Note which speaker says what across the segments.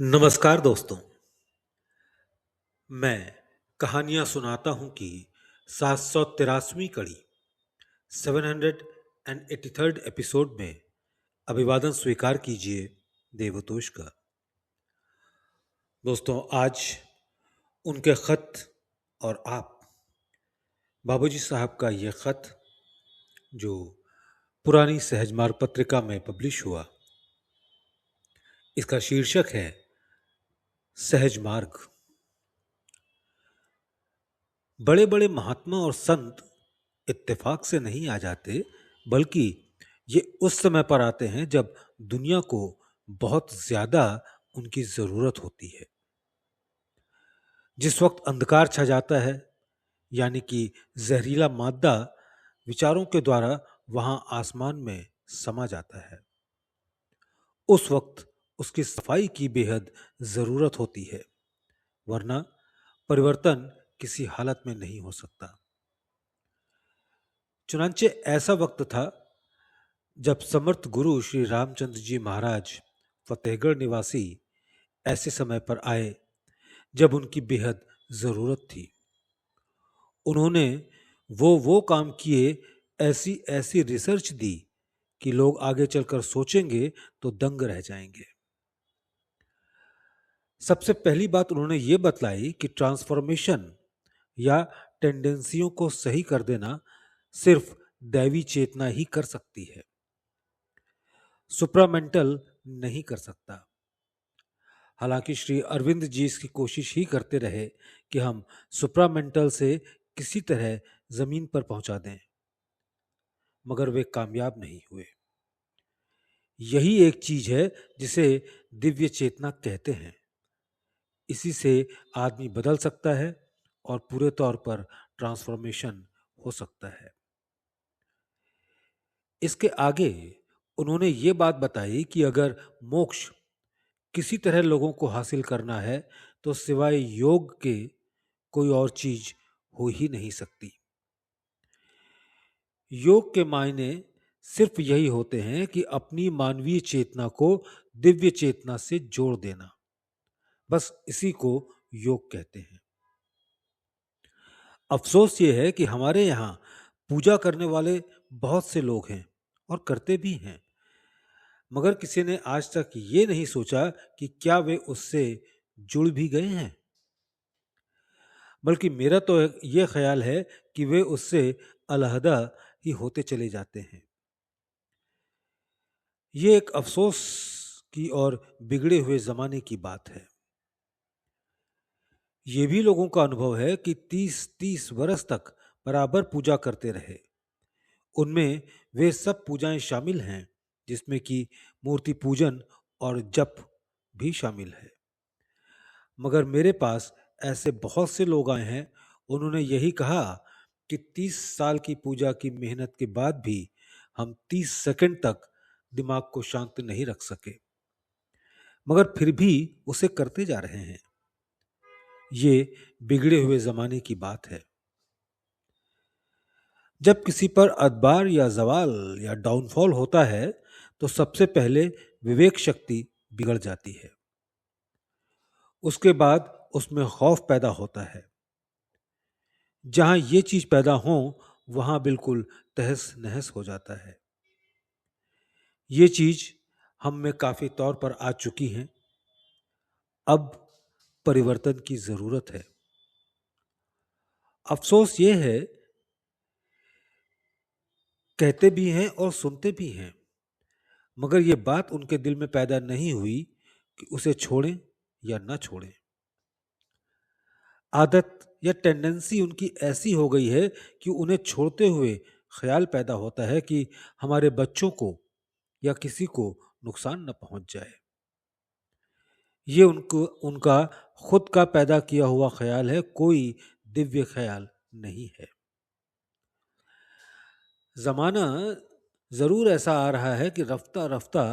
Speaker 1: नमस्कार दोस्तों। मैं कहानियां सुनाता हूं की 783वीं कड़ी 783rd एपिसोड में अभिवादन स्वीकार कीजिए देवतोष का। दोस्तों, आज उनके खत और आप बाबूजी साहब का यह खत जो पुरानी सहजमार्ग पत्रिका में पब्लिश हुआ, इसका शीर्षक है सहज मार्ग। बड़े बड़े महात्मा और संत इत्तेफाक से नहीं आ जाते, बल्कि ये उस समय पर आते हैं जब दुनिया को बहुत ज्यादा उनकी जरूरत होती है। जिस वक्त अंधकार छा जाता है, यानी कि जहरीला मादा विचारों के द्वारा वहां आसमान में समा जाता है, उस वक्त उसकी सफाई की बेहद जरूरत होती है, वरना परिवर्तन किसी हालत में नहीं हो सकता। चुनांचे ऐसा वक्त था जब समर्थ गुरु श्री रामचंद्र जी महाराज फतेहगढ़ निवासी ऐसे समय पर आए जब उनकी बेहद जरूरत थी। उन्होंने वो काम किए, ऐसी ऐसी रिसर्च दी कि लोग आगे चलकर सोचेंगे तो दंग रह जाएंगे। सबसे पहली बात उन्होंने ये बतलाई कि ट्रांसफॉर्मेशन या टेंडेंसियों को सही कर देना सिर्फ दैवी चेतना ही कर सकती है, सुप्रामेंटल नहीं कर सकता। हालांकि श्री अरविंद जी इसकी कोशिश ही करते रहे कि हम सुप्रामेंटल से किसी तरह जमीन पर पहुंचा दें, मगर वे कामयाब नहीं हुए। यही एक चीज है जिसे दिव्य चेतना कहते हैं। इसी से आदमी बदल सकता है और पूरे तौर पर ट्रांसफॉर्मेशन हो सकता है। इसके आगे उन्होंने ये बात बताई कि अगर मोक्ष किसी तरह लोगों को हासिल करना है तो सिवाय योग के कोई और चीज हो ही नहीं सकती। योग के मायने सिर्फ यही होते हैं कि अपनी मानवीय चेतना को दिव्य चेतना से जोड़ देना। बस इसी को योग कहते हैं। अफसोस ये है कि हमारे यहाँ पूजा करने वाले बहुत से लोग हैं और करते भी हैं, मगर किसी ने आज तक ये नहीं सोचा कि क्या वे उससे जुड़ भी गए हैं। बल्कि मेरा तो ये ख्याल है कि वे उससे अलहदा ही होते चले जाते हैं। ये एक अफसोस की और बिगड़े हुए जमाने की बात है। ये भी लोगों का अनुभव है कि 30-30 वर्ष तक बराबर पूजा करते रहे। उनमें वे सब पूजाएं शामिल हैं जिसमें कि मूर्ति पूजन और जप भी शामिल है। मगर मेरे पास ऐसे बहुत से लोग आए हैं, उन्होंने यही कहा कि 30 साल की पूजा की मेहनत के बाद भी हम 30 सेकंड तक दिमाग को शांत नहीं रख सके, मगर फिर भी उसे करते जा रहे हैं। ये बिगड़े हुए जमाने की बात है। जब किसी पर अदबार या जवाल या डाउनफॉल होता है तो सबसे पहले विवेक शक्ति बिगड़ जाती है। उसके बाद उसमें खौफ पैदा होता है। जहां ये चीज पैदा हो वहां बिल्कुल तहस नहस हो जाता है। ये चीज हम में काफी तौर पर आ चुकी हैं। अब परिवर्तन की जरूरत है। अफसोस ये है, कहते भी हैं और सुनते भी हैं, मगर ये बात उनके दिल में पैदा नहीं हुई कि उसे छोड़ें या न छोड़ें। आदत या टेंडेंसी उनकी ऐसी हो गई है कि उन्हें छोड़ते हुए ख्याल पैदा होता है कि हमारे बच्चों को या किसी को नुकसान न पहुंच जाए। ये उनको उनका खुद का पैदा किया हुआ ख्याल है, कोई दिव्य ख्याल नहीं है। जमाना जरूर ऐसा आ रहा है कि रफ्ता रफ्ता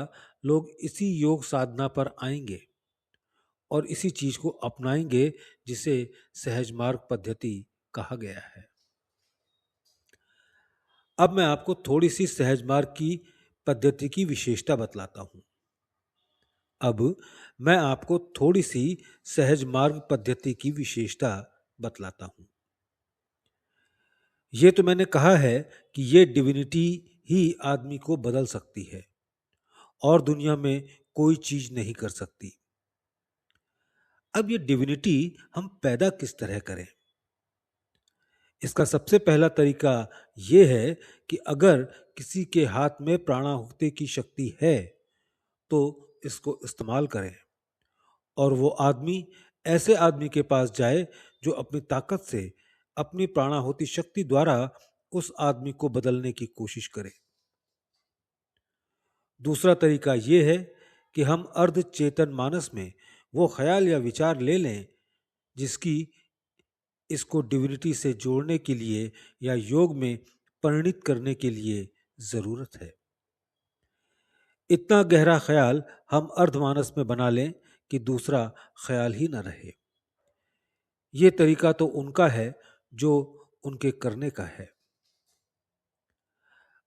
Speaker 1: लोग इसी योग साधना पर आएंगे और इसी चीज को अपनाएंगे जिसे सहज मार्ग पद्धति कहा गया है। अब मैं आपको थोड़ी सी सहज मार्ग की पद्धति की विशेषता बतलाता हूं। अब मैं आपको थोड़ी सी सहज मार्ग पद्धति की विशेषता बतलाता हूं। ये तो मैंने कहा है कि ये डिविनिटी ही आदमी को बदल सकती है और दुनिया में कोई चीज नहीं कर सकती। अब ये डिविनिटी हम पैदा किस तरह करें? इसका सबसे पहला तरीका ये है कि अगर किसी के हाथ में प्राणाहुति की शक्ति है तो इसको इस्तेमाल करें और वो आदमी ऐसे आदमी के पास जाए जो अपनी ताकत से अपनी प्राणाहुति शक्ति द्वारा उस आदमी को बदलने की कोशिश करे। दूसरा तरीका ये है कि हम अर्ध चेतन मानस में वो ख्याल या विचार ले लें जिसकी इसको डिविनिटी से जोड़ने के लिए या योग में परिणित करने के लिए जरूरत है। इतना गहरा ख्याल हम अर्धमानस में बना लें कि दूसरा ख्याल ही न रहे। ये तरीका तो उनका है जो उनके करने का है।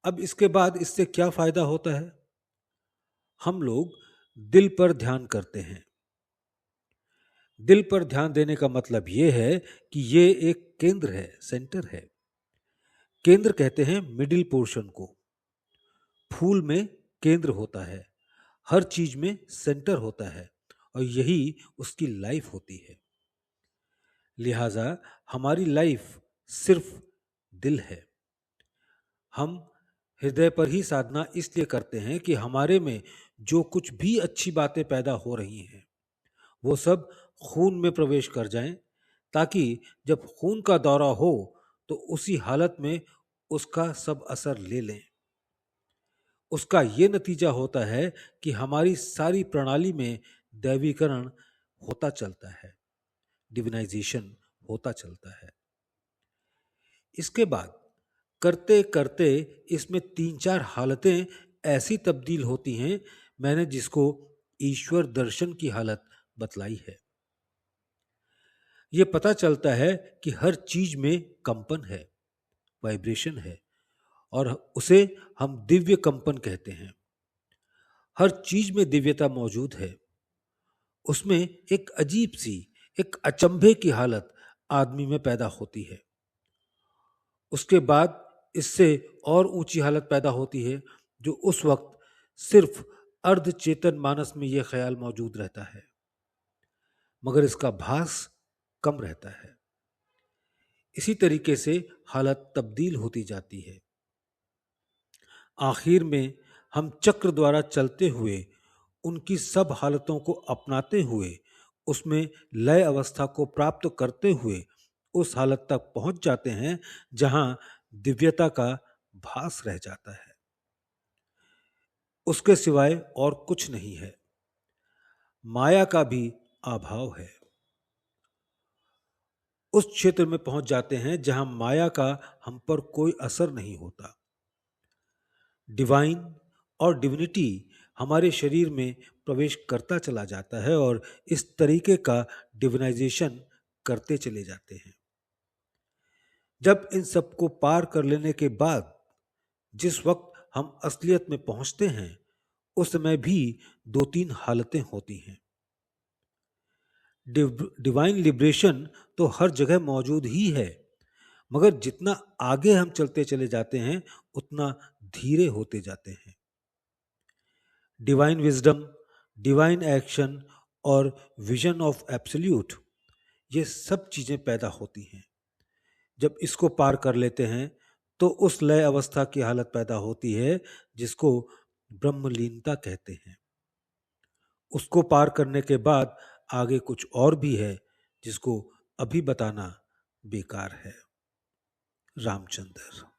Speaker 1: अब इसके बाद इससे क्या फायदा होता है? हम लोग दिल पर ध्यान करते हैं। दिल पर ध्यान देने का मतलब ये है कि ये एक केंद्र है, सेंटर है। केंद्र कहते हैं मिडिल पोर्शन को। फूल में केंद्र होता है, हर चीज में सेंटर होता है और यही उसकी लाइफ होती है। लिहाजा हमारी लाइफ सिर्फ दिल है। हम हृदय पर ही साधना इसलिए करते हैं कि हमारे में जो कुछ भी अच्छी बातें पैदा हो रही हैं वो सब खून में प्रवेश कर जाएं, ताकि जब खून का दौरा हो तो उसी हालत में उसका सब असर ले लें। उसका ये नतीजा होता है कि हमारी सारी प्रणाली में दैवीकरण होता चलता है, डिविनाइजेशन होता चलता है। इसके बाद करते करते इसमें तीन चार हालतें ऐसी तब्दील होती हैं, मैंने जिसको ईश्वर दर्शन की हालत बतलाई है। ये पता चलता है कि हर चीज में कंपन है, वाइब्रेशन है और उसे हम दिव्य कंपन कहते हैं। हर चीज में दिव्यता मौजूद है। उसमें एक अजीब सी, एक अचंभे की हालत आदमी में पैदा होती है। उसके बाद इससे और ऊंची हालत पैदा होती है जो उस वक्त सिर्फ अर्ध चेतन मानस में यह ख्याल मौजूद रहता है, मगर इसका भास कम रहता है। इसी तरीके से हालत तब्दील होती जाती है। आखिर में हम चक्र द्वारा चलते हुए उनकी सब हालतों को अपनाते हुए उसमें लय अवस्था को प्राप्त करते हुए उस हालत तक पहुंच जाते हैं जहां दिव्यता का भास रह जाता है। उसके सिवाय और कुछ नहीं है। माया का भी अभाव है। उस क्षेत्र में पहुंच जाते हैं जहां माया का हम पर कोई असर नहीं होता। डिवाइन और डिविनिटी हमारे शरीर में प्रवेश करता चला जाता है और इस तरीके का डिविनाइजेशन करते चले जाते हैं। जब इन सबको पार कर लेने के बाद जिस वक्त हम असलियत में पहुंचते हैं उस समय भी दो तीन हालतें होती हैं। डिवाइन लिबरेशन तो हर जगह मौजूद ही है, मगर जितना आगे हम चलते चले जाते हैं उतना धीरे होते जाते हैं। डिवाइन विजडम, डिवाइन एक्शन और विजन ऑफ एब्सोल्यूट, ये सब चीजें पैदा होती हैं। जब इसको पार कर लेते हैं तो उस लय अवस्था की हालत पैदा होती है जिसको ब्रह्मलीनता कहते हैं। उसको पार करने के बाद आगे कुछ और भी है जिसको अभी बताना बेकार है। रामचंद्र।